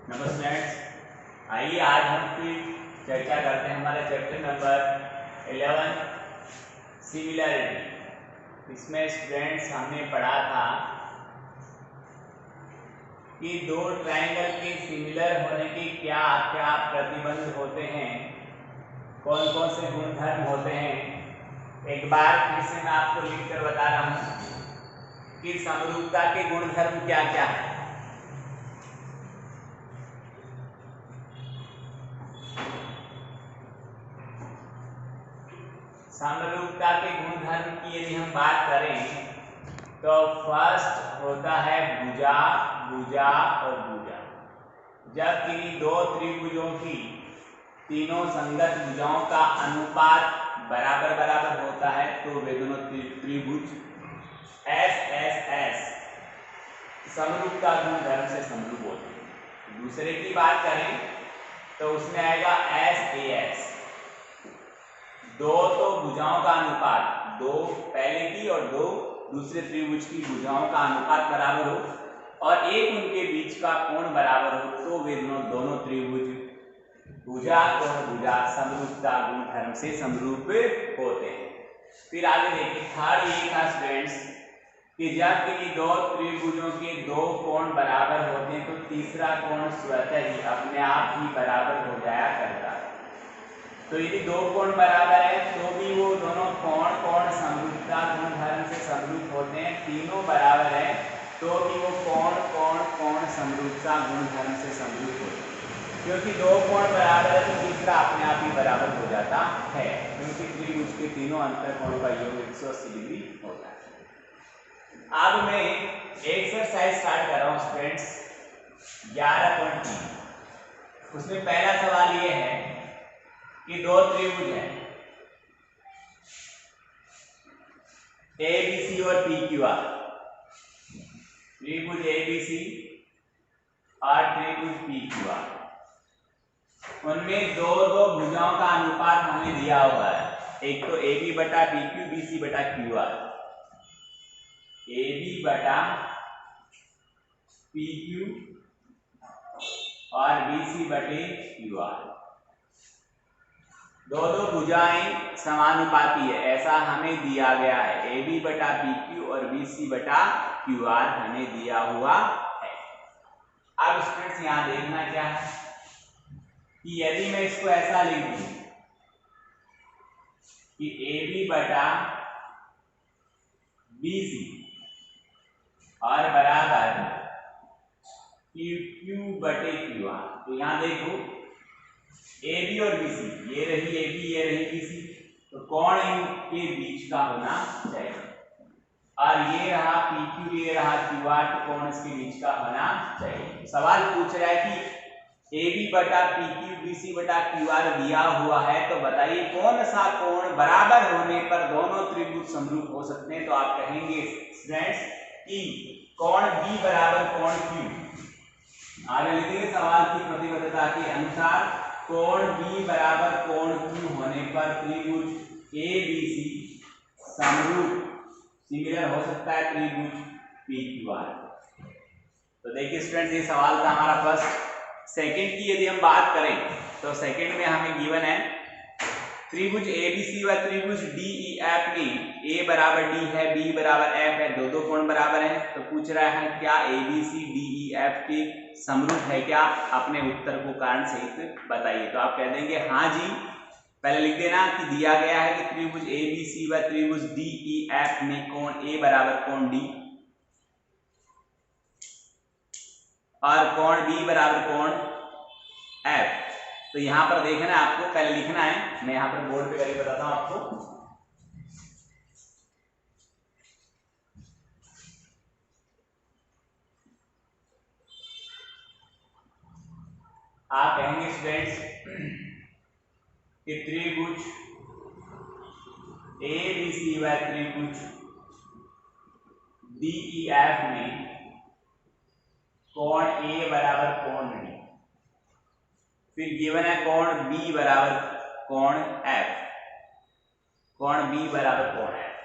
नमस्ते फ्रेंड्स, आइए आज हम फिर चर्चा करते हैं हमारे चैप्टर नंबर 11 सिमिलैरिटी। इसमें स्टूडेंट्स हमने पढ़ा था कि दो ट्रायंगल के सिमिलर होने के क्या क्या प्रतिबंध होते हैं, कौन कौन से गुणधर्म होते हैं। एक बार फिर से मैं आपको लिखकर बता रहा हूँ कि समरूपता के गुणधर्म क्या क्या है। समरूपता के गुणधर्म की यदि हम बात करें तो फर्स्ट होता है भुजा, भुजा और भुजा। जब किन्हीं दो त्रिभुजों की तीनों संगत भुजाओं का अनुपात बराबर बराबर होता है तो वे दोनों त्रिभुज एस एस एस समरूपता गुणधर्म से समरूप होते हैं। दूसरे की बात करें तो उसमें आएगा एस ए एस। दो तो भुजाओं का अनुपात, दो पहले की और दो दूसरे त्रिभुज की भुजाओं का अनुपात बराबर हो और एक उनके बीच का कोण बराबर हो तो वे दोनों त्रिभुज भुजा और भुजा समरूपता गुणधर्म से समरूप होते हैं। फिर आगे देखिए थर्ड ये था स्टूडेंट्स कि जब किन्हीं दो त्रिभुजों के दो कोण बराबर होते हैं तो तीसरा कोण स्वतः ही अपने आप ही बराबर हो जाया करता है। तो यदि दो कोण बराबर है तो भी वो दोनों कोण समरूपता गुणधर्म से समरूप होते हैं। तीनों बराबर है तो भी वो कोण समरूपता गुणधर्म से समरूप होते हैं, क्योंकि दो कोण बराबर है तो तीसरा अपने आप ही बराबर हो जाता है, क्योंकि त्रिभुज के तीनों अंतर कोणों का योग 180 डिग्री होता है। अब मैं एक्सरसाइज स्टार्ट कर रहा हूँ स्टूडेंट्स 11.3। उसमें पहला सवाल ये है कि दो त्रिभुज है ए बी सी और पी क्यू आर। त्रिभुज ए बी सी और त्रिभुज पी क्यू आर, उनमें दो दो भुजाओं का अनुपात हमें दिया हुआ है। एक तो ए बी बटा पी क्यू, बी सी बटा क्यू आर। ए बी बटा पी क्यू और बी सी बटे क्यू आर। दो दो भुजाएं समानुपाती है ऐसा हमें दिया गया है। ए बी बटा पी क्यू और बी सी बटा क्यू आर हमें दिया हुआ है। अब स्टूडेंट्स यहां देखना क्या है कि यदि मैं इसको ऐसा लिख दूं कि ए बी बटा बी सी और बराबर क्यू क्यू बटे क्यू आर, तो यहां देखो ए बी और बी सी, ये रही ए बी ये रही बी सी, तो कोण इनके बीच का होना चाहिए। और ये रहा पी क्यू ये रहा क्यू आर, तो कोण इसके बीच का होना चाहिए। सवाल पूछ रहा है कि ए बी बटा पी क्यू बी सी बटा क्यू आर दिया हुआ है, तो बताइए कौन सा कोण बराबर होने पर दोनों त्रिभुज समरूप हो सकते हैं। तो आप कहेंगे स्टूडेंट्स कि कोण बी बराबर कोण क्यू। आगे लिखेंगे सवाल की प्रतिबद्धता के अनुसार कोण बी बराबर कोण क्यू होने पर त्रिभुज ए बी सी समरूप सिमिलर हो सकता है त्रिभुज पी क्यू आर। तो देखिए स्टूडेंट्स ये सवाल था हमारा फर्स्ट। सेकंड की यदि हम बात करें तो सेकंड में हमें गिवन है त्रिभुज ए बी सी व त्रिभुज डी ई एफ में ए बराबर डी है, बी बराबर एफ है, दो दो कोण बराबर हैं। तो पूछ रहा है क्या A B C D E F के समरूप है क्या, अपने उत्तर को कारण सहित बताइए। तो आप कह देंगे हाँ जी। पहले लिख देना कि दिया गया है कि त्रिभुज ए बी सी व त्रिभुज डी ई एफ में कोण ए बराबर कोण डी और कोण बी बराबर कोण एफ। तो यहां पर देखना आपको पहले लिखना है, मैं यहां पर बोर्ड पे करके बताता हूं आपको। आप कहेंगे स्टूडेंट्स कि त्रिभुज ए बी सी व त्रिभुज डी ई एफ में कोण ए बराबर कोण डी, फिर गिवन है कोण बी बराबर कोण एफ, कोण बी बराबर कोण एफ।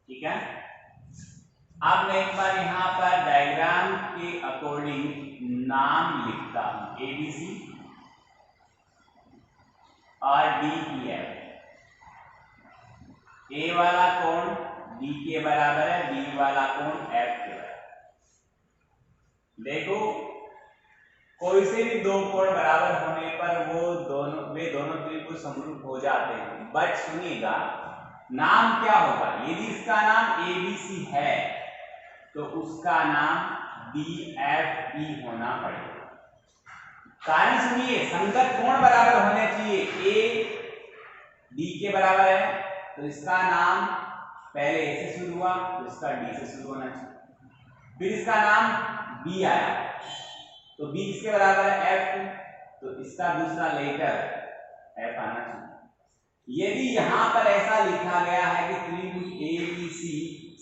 ठीक है। अब मैं एक बार यहाँ पर डायग्राम के अकॉर्डिंग नाम लिखता हूं, ABC और DEF। ए वाला कोण D के बराबर है, B वाला कोण F के बराबर। देखो कोई से भी दो कोण बराबर होने पर वे दोनों त्रिभुज समरूप हो जाते हैं। बट सुनिएगा, नाम क्या होगा? यदि इसका नाम ABC है तो उसका नाम DFE होना पड़ेगा। कारण सुनिए, संगत कोण बराबर होने चाहिए। A D के बराबर है तो इसका नाम पहले A से शुरू हुआ तो इसका D से शुरू होना चाहिए। फिर इसका नाम B आया तो B किसके बराबर है? F, तो इसका दूसरा लेटर F आना चाहिए। यदि यहां पर ऐसा लिखा गया है कि त्रिभुज ABC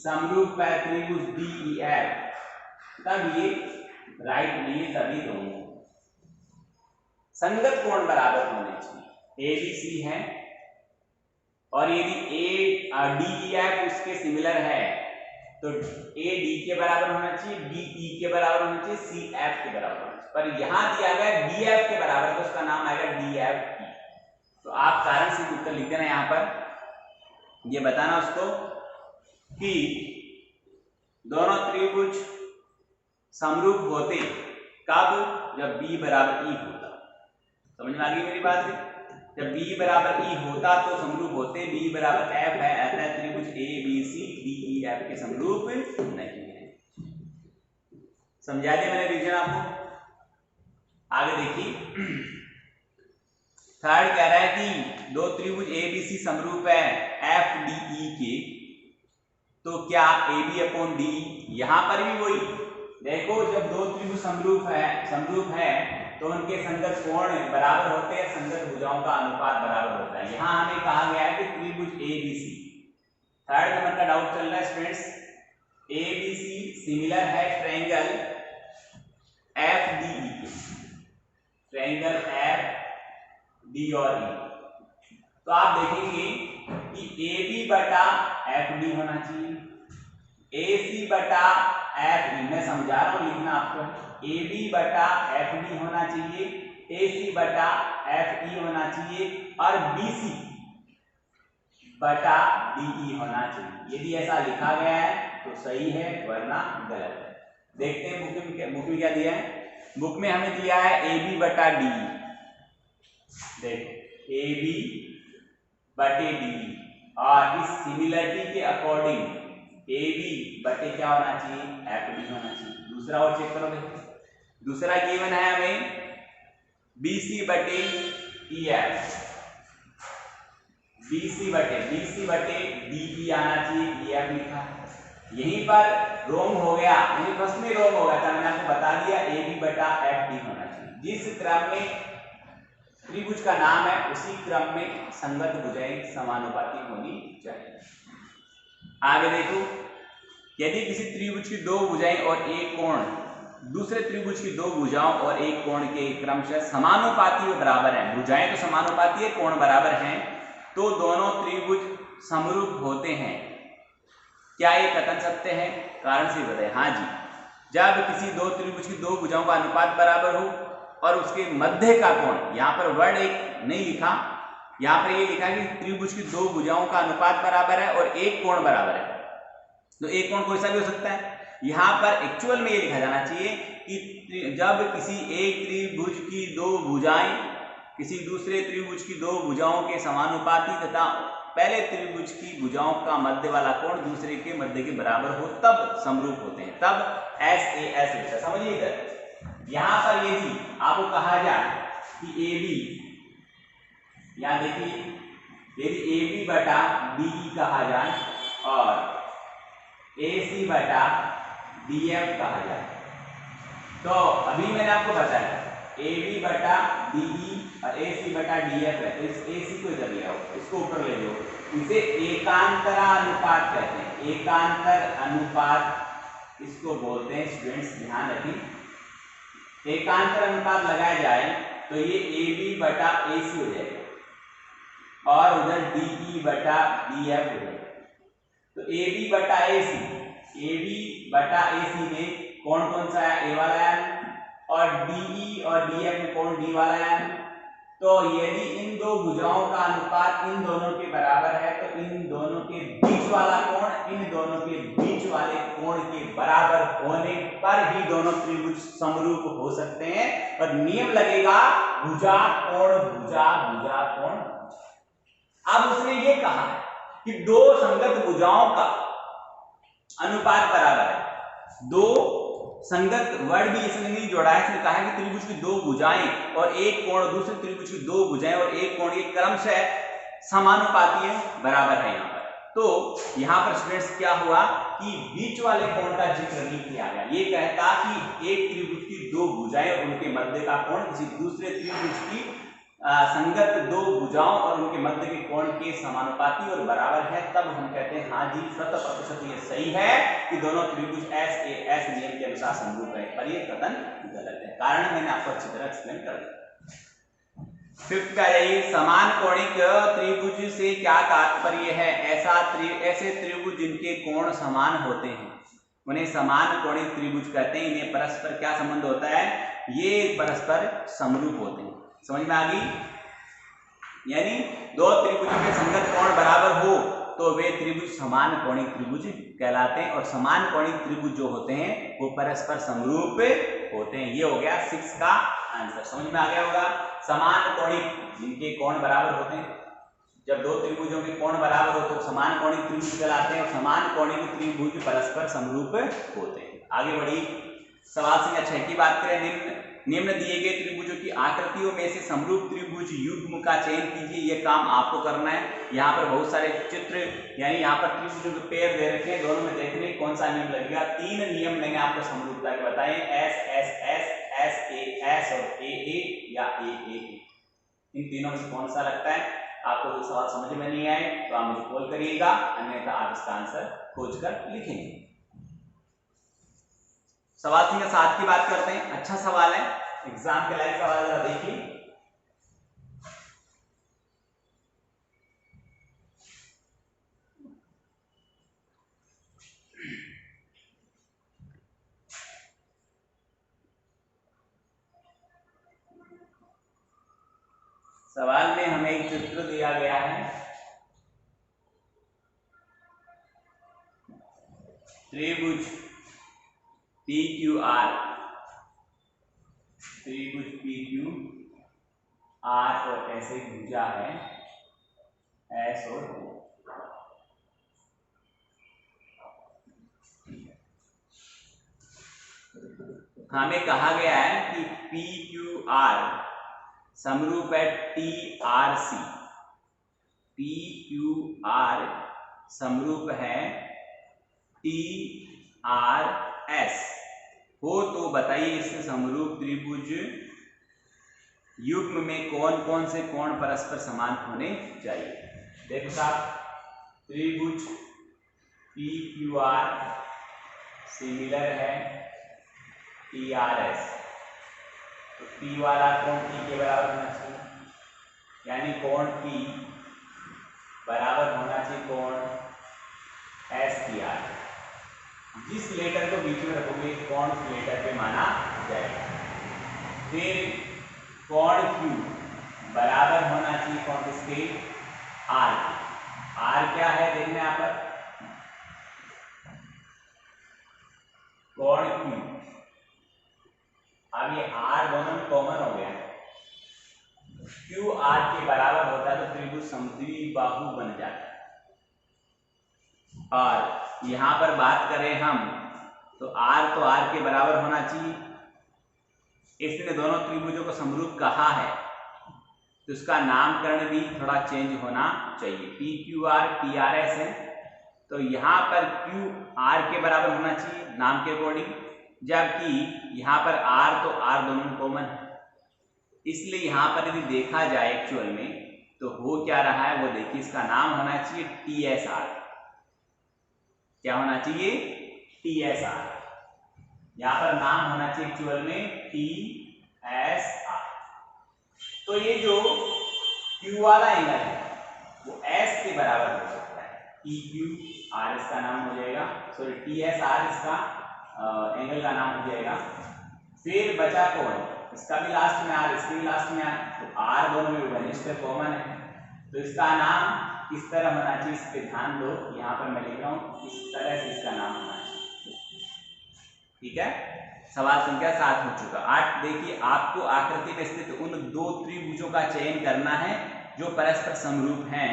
समरूप है त्रिभुज DEF, तब ये राइट नहीं है, तभी दोनों संगत कोण बराबर होने चाहिए। ABC है और यदि DEF उसके सिमिलर है तो AD के बराबर होना चाहिए, BE के बराबर होना चाहिए, CF के बराबर होना चाहिए। पर यहां दिया गया DF के बराबर तो उसका नाम आएगा DFE। तो आप कारण से उत्तर लिख देना यहां पर, ये बताना उसको कि दोनों त्रिभुज समरूप होते कब? जब B बराबर E होता। समझ में आ गई मेरी बात? जब B बराबर E होता तो समरूप होते। B बराबर F है, अतः त्रिभुज ABC DEF के समरूप नहीं है। समझा दिया मैंने रीजन आपको? आगे देखिए, थर्ड कह रहा है कि दो त्रिभुज ABC समरूप है FDE के, तो क्या AB अपॉन DE? यहां पर भी वही देखो, जब दो त्रिभुज समरूप है तो उनके संगत कोण बराबर होते हैं, संगत भुजाओं का अनुपात बराबर होता है। यहां हमें कहा गया है कि त्रिभुज ABC, थर्ड नंबर का डाउट चल रहा है स्टूडेंट्स, ABC सिमिलर है ट्रायंगल FDE के, ट्रायंगल FD और E। तो आप देखेंगे कि AB बटा FD होना चाहिए, AC बटा FE, मैं समझा रहा हूं, लिखना आपको, AB बटा FD होना चाहिए, AC बटा FE होना चाहिए और BC बटा DE होना चाहिए। यदि ऐसा लिखा गया है तो सही है, वरना गलत है। देखते हैं बुक में क्या दिया है। बुक में हमें दिया है AB बटा DE। देखो AB बटे DE, और इस सिमिलरिटी के अकॉर्डिंग AB बटे क्या होना चाहिए? FD होना चाहिए। दूसरा और चेक करो, देखो दूसरा गिवन है हमें BC बटे EF, BC बटे DE आना चाहिए, EF लिखा है। यहीं पर रोंग हो गया, यहीं फर्स्ट में रोंग हो गया था, मैंने आपको बता दिया AB बटा FD होना चाहिए। जिस क्रम में त्रिभुज का नाम है उसी क्रम में संगत भुजाएं समानुपाती होनी चाहिए। आगे देखो, यदि किसी त्रिभुज की दो भुजाएं और एक कोण दूसरे त्रिभुज की दो भुजाओं और एक कोण के क्रमशः समानुपाती व बराबर हैं, भुजाएं तो समानुपाती है, कोण बराबर हैं, तो दोनों त्रिभुज समरूप होते हैं। क्या ये कथन सत्य है? कारण से बताए। हाँ जी, जब किसी दो त्रिभुज की दो भुजाओं का अनुपात बराबर हो और उसके मध्य का कोण, यहाँ पर वर्ड एक नहीं लिखा, यहाँ पर ये लिखा कि त्रिभुज की दो भुजाओं का अनुपात बराबर है और एक कोण बराबर है, तो एक कोण कोई सा भी हो सकता है। यहाँ पर एक्चुअल में ये लिखा जाना चाहिए कि जब किसी एक त्रिभुज की दो भुजाएं किसी दूसरे त्रिभुज की दो भुजाओं के समानुपाती तथा पहले त्रिभुज की भुजाओं का मध्य वाला कोण दूसरे के मध्य के बराबर हो, तब समरूप होते हैं, तब SAS लिखा। समझिए इधर, यहाँ पर यदि आपको कहा जाए कि AB, यहाँ देखिए, यदि AB बटा DE कहा जाए और AC बटा DF कहा जाए, तो अभी मैंने आपको बताया AB बटा DE और AC बटा DF है, तो इस AC को इधर ले आओ, इसको ऊपर ले लो, इसे एकांतरानुपात कहते हैं। एकांतर अनुपात इसको बोलते हैं स्टूडेंट्स, ध्यान रखें। एकांतर अनुपात लगाया जाए तो ये AB बटा AC हो जाएगा और उधर DE बटा DF हो जाएगा। तो AB बटा AC, AB बटा AC में कोण कौन सा है, A वाला है, और DE और DF में कोण D वाला है। तो यदि इन दो भुजाओं का अनुपात इन दोनों के बराबर है तो इन दोनों के बीच वाला कोण इन दोनों के बीच वाले कोण के बराबर होने पर ही दोनों त्रिभुज समरूप हो सकते हैं। और नियम लगेगा भुजा कोण भुजा भुजा कोण। अब उसने ये कहा है कि दो संगत भुजाओं का अनुपात बराबर है। दो संगत वर्ड भी इसने नहीं जोड़ा है, इसने कहा है कि त्रिभुज की दो भुजाएं और एक कोण, दूसरे त्रिभुज की दो भुजाएं और एक कोण, ये क्रमशः समानुपाती है, बराबर है यहाँ पर। तो यहाँ पर स्टूडेंट्स क्या हुआ कि बीच वाले कोण का जिक्र नहीं किया गया। ये कहता कि एक त्रिभुज की दो भुजाएं और उनके मध्य का कोण किसी दूसरे त्रिभुज की संगत दो भुजाओं और उनके मध्य के कोण के समानुपाती और बराबर है, तब हम कहते हैं हाँ जी 100% ये सही है कि दोनों त्रिभुज एस नियम के अनुसार समरूप है। पर ये कथन गलत है, कारण मैंने आपको अच्छी तरह एक्सप्लेन कर दिया। फिफ्थ का यही, समान कोणिक त्रिभुज से क्या तात्पर्य है? ऐसे त्रिभुज जिनके कोण समान होते हैं उन्हें समान कोणिक त्रिभुज कहते हैं। इन्हें परस्पर क्या संबंध होता है? ये परस्पर समरूप होते हैं। समझ में आ गई? यानी दो त्रिभुजों के संगत कोण बराबर हो तो वे त्रिभुज समान कोणिक त्रिभुज कहलाते हैं, और समान कोणिक त्रिभुज जो होते हैं वो परस्पर समरूप होते हैं। ये हो गया 6 का आंसर। समझ में आ गया होगा? समान कोणिक जिनके कोण बराबर होते हैं, जब दो त्रिभुजों के कोण बराबर हो तो समान कोणिक त्रिभुज कहलाते हैं, और समान कोणिक त्रिभुज परस्पर समरूप होते हैं। आगे बढ़ी सवाल संख्या 6 की बात करें। निम्न दिए गए त्रिभुजों की आकृतियों में से समरूप त्रिभुज युग्म का चयन कीजिए। ये काम आपको करना है। यहाँ पर बहुत सारे चित्र, यानी यहाँ पर त्रिभुजों के पेयर दे रखे हैं, दोनों में देखने कौन सा नियम लगेगा। 3 नियम मैंने आपको समरूपता के बताए, S S S, S A S और ए ए या ए ए। इन तीनों में से कौन सा लगता है? आपको जो सवाल समझ में नहीं आए तो आप मुझे कॉल करिएगा, अन्यथा आप इसका आंसर खोज कर लिखेंगे। सवाल संख्या 7 की बात करते हैं। अच्छा सवाल है, एग्जाम के लायक सवाल जरा देखिए। सवाल में हमें एक चित्र दिया गया है। त्रिभुज PQR, त्रिभुज PQR और ऐसे भुजा है S और O। हमें कहा गया है कि PQR समरूप है TRC। PQR समरूप है TRS हो तो बताइए इससे समरूप त्रिभुज युग्म में कौन कौन से कोण परस्पर समान होने चाहिए। देखो साहब, त्रिभुज PQR सिमिलर है TRS, तो P वाला कोण T के बराबर होना चाहिए, यानी कोण P बराबर होना चाहिए कोण SPR। जिस लेटर को बीच में रखोगे कोण उस लेटर पे माना जाएगा। फिर कोण Q बराबर होना चाहिए कोण किसके? R। R क्या है देखना यहाँ पर, कोण Q। अब ये R दोनों में कॉमन हो गया, Q R के बराबर होता है तो त्रिभुज समद्विबाहु बन जाता है। और यहां पर बात करें हम तो R के बराबर होना चाहिए। इसने दोनों त्रिभुजों को समरूप कहा है तो इसका नामकरण भी थोड़ा चेंज होना चाहिए। PQR TRS है तो यहाँ पर Q R के बराबर होना चाहिए नाम के अकॉर्डिंग, जबकि यहाँ पर R तो R दोनों में कॉमन है। इसलिए यहाँ पर यदि देखा जाए एक्चुअल में तो हो क्या रहा है वो देखिए, इसका नाम होना चाहिए TSR। क्या होना चाहिए? TSR। यहाँ पर नाम होना चाहिए एक्चुअल में TSR। तो ये जो Q वाला एंगल है वो S के बराबर हो सकता है। PQR इसका नाम हो जाएगा, सॉरी TSR इसका एंगल का नाम हो जाएगा। फिर बचा कौन, इसका भी लास्ट में आर, इसके भी लास्ट में आर, तो आर दोनों में घनिष्ठ कॉमन है, तो इसका नाम किस तरह होना चाहिए, इस पे ध्यान दो। यहाँ पर मैं लिख रहा हूँ इस तरह से इसका नाम होना चाहिए। ठीक है, सवाल संख्या 7 हो चुका। 8 देखिए, आपको आकृति में स्थित उन दो त्रिभुजों का चयन करना है जो परस्पर समरूप हैं।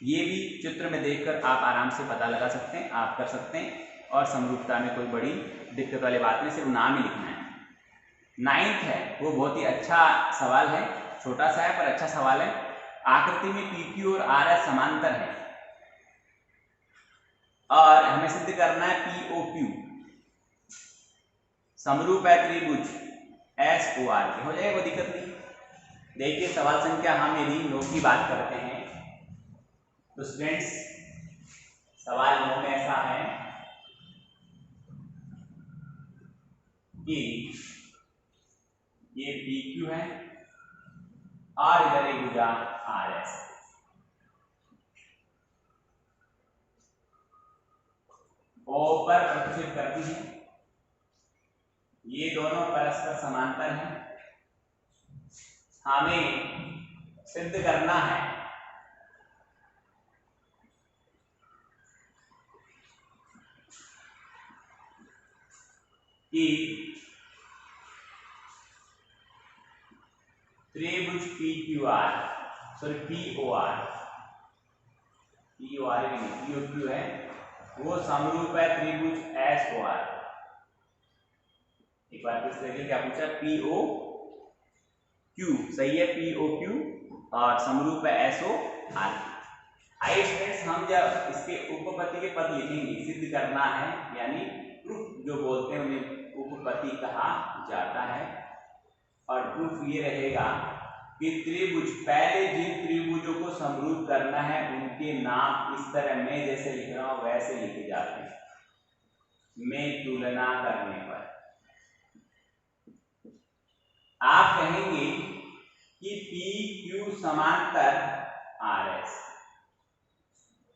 ये भी चित्र में देखकर आप आराम से पता लगा सकते हैं, आप कर सकते हैं, और समरूपता में कोई बड़ी दिक्कत वाली बात नहीं, सिर्फ नाम ही लिखना है। 9th है वो बहुत ही अच्छा सवाल है, छोटा सा है पर अच्छा सवाल है। आकृति में PQ और RS समांतर है और हमें सिद्ध करना है POQ समरूप है त्रिभुज SOR के, हो जाएगा, कोई दिक्कत नहीं। देखिए सवाल संख्या हम यदि 9 की बात करते हैं तो स्टूडेंट्स सवाल 9 में ऐसा है कि ये PQ है और इधर एक भुजा RS, O पर प्रतिच्छेद करती है, ये दोनों परस्पर समांतर हैं। हमें सिद्ध करना है कि त्रिभुज PQR सॉरी POR भी नहीं, POQ है, वो समरूप है त्रिभुज SOR। एक बार फिर से देखिए क्या पूछा, POQ सही है, POQ और समरूप है SOR। आइए स्टूडेंट्स, हम जब इसके उपपत्ति के पद लिखेंगे, सिद्ध करना है, यानी प्रूफ जो बोलते हैं उन्हें उपपत्ति कहा जाता है। और प्रूफ ये रहेगा कि त्रिभुज, पहले जिन त्रिभुजों को समरूप करना है उनके नाम इस तरह मैं जैसे लिख रहा हूं वैसे लिखे जाते हैं, में तुलना करने पर आप कहेंगे कि PQ समांतर RS।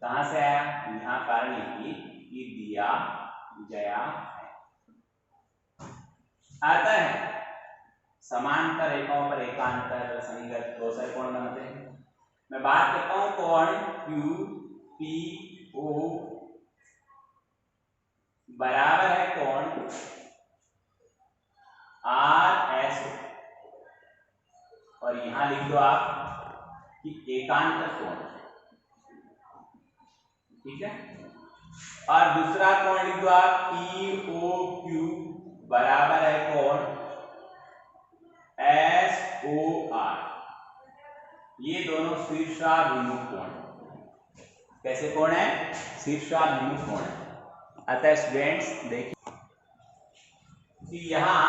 कहां से आया, यहां कारण लिखिए कि दिया गया है। आता है समांतर रेखाओं पर एकांतर सन्निकट दो सारे कोण बनते हैं। मैं बात करता हूं कोण QPO बराबर है कोण RSO, और यहां लिख दो आप कि एकांतर कोण, ठीक है। और दूसरा कोण लिख दो आप POQ बराबर है कोण SOR, ये दोनों शीर्षाभिमुख कोण, कैसे कोण है, शीर्षाभिमुख कोण है। अतः स्टूडेंट्स देखिए कि यहां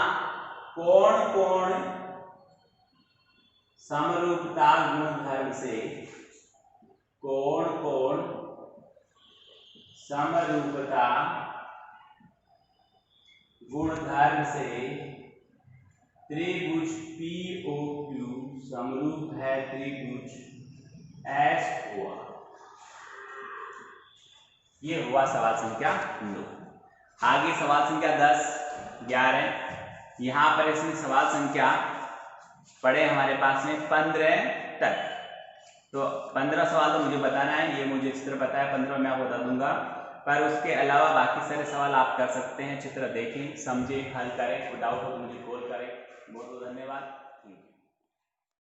कोण कोण समरूपता गुणधर्म से, कोण कोण समरूपता गुणधर्म से त्रिभुज POQ समरूप है त्रिभुज SOR। ये हुआ सवाल संख्या 9। आगे सवाल संख्या 10, 11, यहां पर इसमें सवाल संख्या पड़े हमारे पास में 15 तक। तो 15 सवाल तो मुझे बताना है, ये मुझे चित्र पता है, 15 मैं आपको बता दूंगा, पर उसके अलावा बाकी सारे सवाल आप कर सकते हैं। चित्र देखें, समझें, हल करें, कोई डाउट हो तो मुझे कॉल करें। बहुत बहुत धन्यवाद।